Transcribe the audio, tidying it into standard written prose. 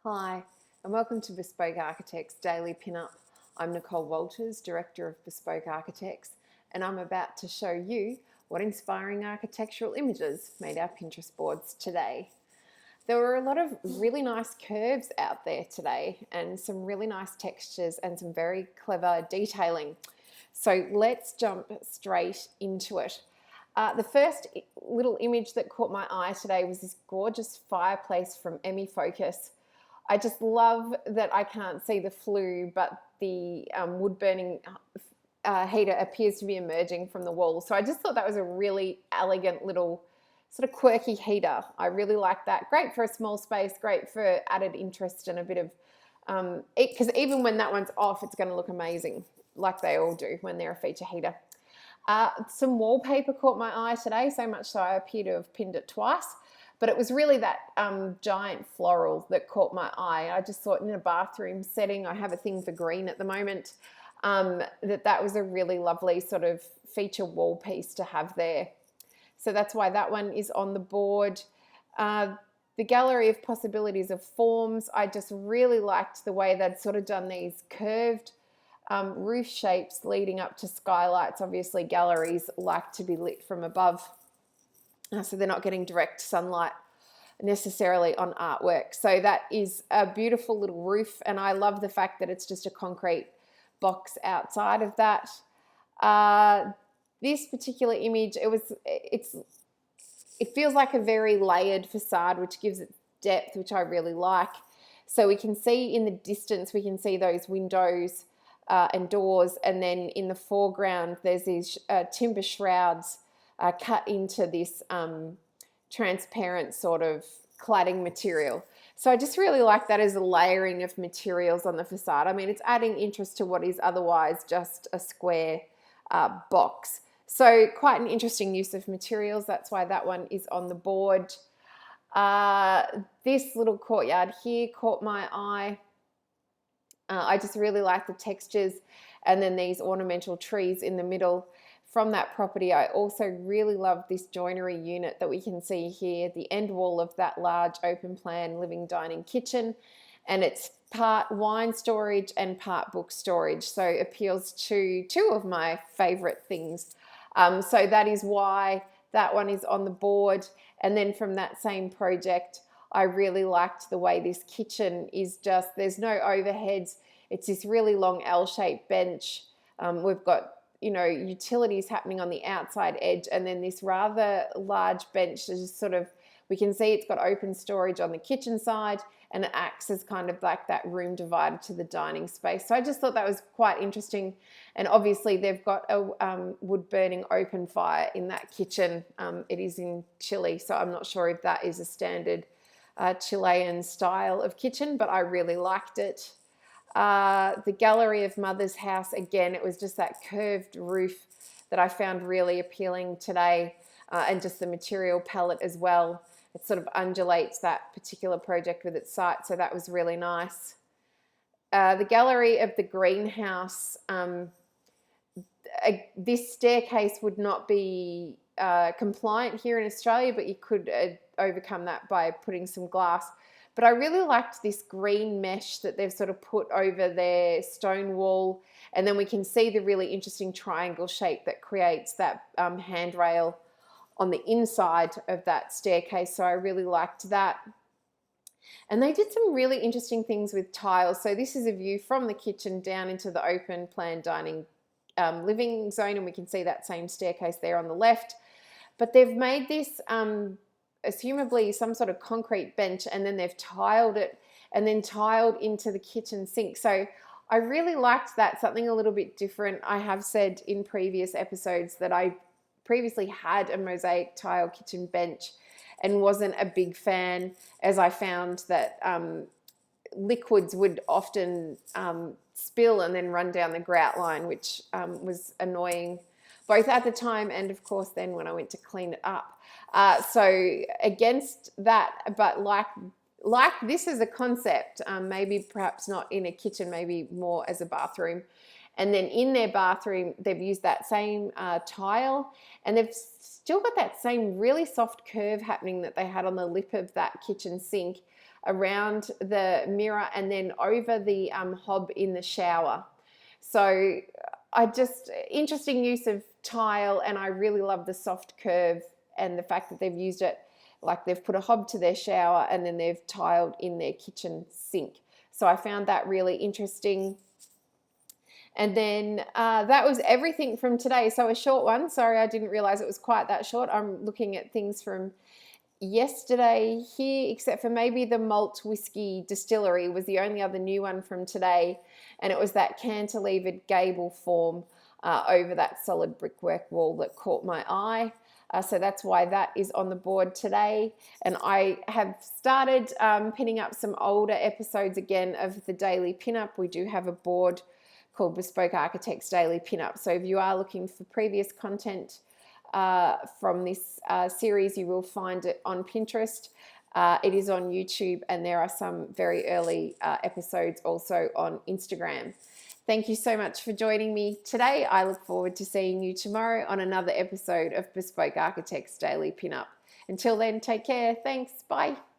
Hi, and welcome to Bespoke Architects Daily Pinup. I'm Nicole Walters, Director of Bespoke Architects, and I'm about to show you what inspiring architectural images made our Pinterest boards today. There were a lot of really nice curves out there today, and some really nice textures and some very clever detailing. So let's jump straight into it. The first little image that caught my eye today was this gorgeous fireplace from Emmy Focus. I just love that I can't see the flue, but the wood burning heater appears to be emerging from the wall. So I just thought that was a really elegant little sort of quirky heater. I really like that. Great for a small space, great for added interest and a bit of, because even when that one's off, it's going to look amazing, like they all do when they're a feature heater. Some wallpaper caught my eye today, so much so I appear to have pinned it twice. But it was really that giant floral that caught my eye. I just thought in a bathroom setting, I have a thing for green at the moment, that was a really lovely sort of feature wall piece to have there. So that's why that one is on the board. The gallery of possibilities of forms, I just really liked the way they'd sort of done these curved roof shapes leading up to skylights. Obviously, galleries like to be lit from above, so they're not getting direct sunlight necessarily on artwork. So that is a beautiful little roof, and I love the fact that it's just a concrete box outside of that. This particular image, it feels like a very layered facade, which gives it depth, which I really like. So we can see in the distance, we can see those windows and doors, and then in the foreground there's these timber shrouds cut into this transparent sort of cladding material. So I just really like that as a layering of materials on the facade. I mean, it's adding interest to what is otherwise just a square box. So quite an interesting use of materials. That's why that one is on the board. This little courtyard here caught my eye. I just really like the textures, and then these ornamental trees in the middle from that property. I also really love this joinery unit that we can see here, the end wall of that large open plan living dining kitchen, and it's part wine storage and part book storage, so it appeals to two of my favorite things. So that is why that one is on the board. And then from that same project, I really liked the way this kitchen is just, there's no overheads. It's this really long L-shaped bench. We've got, utilities happening on the outside edge, and then this rather large bench is just sort of, we can see it's got open storage on the kitchen side, and it acts as kind of like that room divider to the dining space. So I just thought that was quite interesting. And obviously they've got a wood burning open fire in that kitchen. It is in Chile, so I'm not sure if that is a standard Chilean style of kitchen, but I really liked it. The gallery of Mother's house, again, it was just that curved roof that I found really appealing today, and just the material palette as well. It sort of undulates that particular project with its site, so that was really nice. The gallery of the greenhouse, this staircase would not be compliant here in Australia, but you could overcome that by putting some glass. But I really liked this green mesh that they've sort of put over their stone wall, and then we can see the really interesting triangle shape that creates that handrail on the inside of that staircase. So I really liked that. And they did some really interesting things with tiles. So this is a view from the kitchen down into the open plan dining living zone, and we can see that same staircase there on the left. But they've made this assumably some sort of concrete bench, and then they've tiled it and then tiled into the kitchen sink. So I really liked that, something a little bit different. I have said in previous episodes that I previously had a mosaic tile kitchen bench and wasn't a big fan, as I found that liquids would often spill and then run down the grout line, which was annoying both at the time and of course then when I went to clean it up. So against that, but like this as a concept, maybe perhaps not in a kitchen, maybe more as a bathroom. And then in their bathroom, they've used that same tile, and they've still got that same really soft curve happening that they had on the lip of that kitchen sink. around the mirror and then over the hob in the shower. So interesting use of tile, and I really love the soft curve and the fact that they've used it, like they've put a hob to their shower and then they've tiled in their kitchen sink. So I found that really interesting. And then that was everything from today. So a short one. Sorry, I didn't realize it was quite that short. I'm looking at things from yesterday here, except for maybe the malt whiskey distillery was the only other new one from today, and it was that cantilevered gable form over that solid brickwork wall that caught my eye. So that's why that is on the board today. And I have started pinning up some older episodes again of the Daily Pinup. We do have a board called Bespoke Architects Daily Pinup. So if you are looking for previous content from this series, you will find it on Pinterest. It is on YouTube, and there are some very early episodes also on Instagram. Thank you so much for joining me today. I look forward to seeing you tomorrow on another episode of Bespoke Architects Daily Pinup. Until then, take care. Thanks. Bye.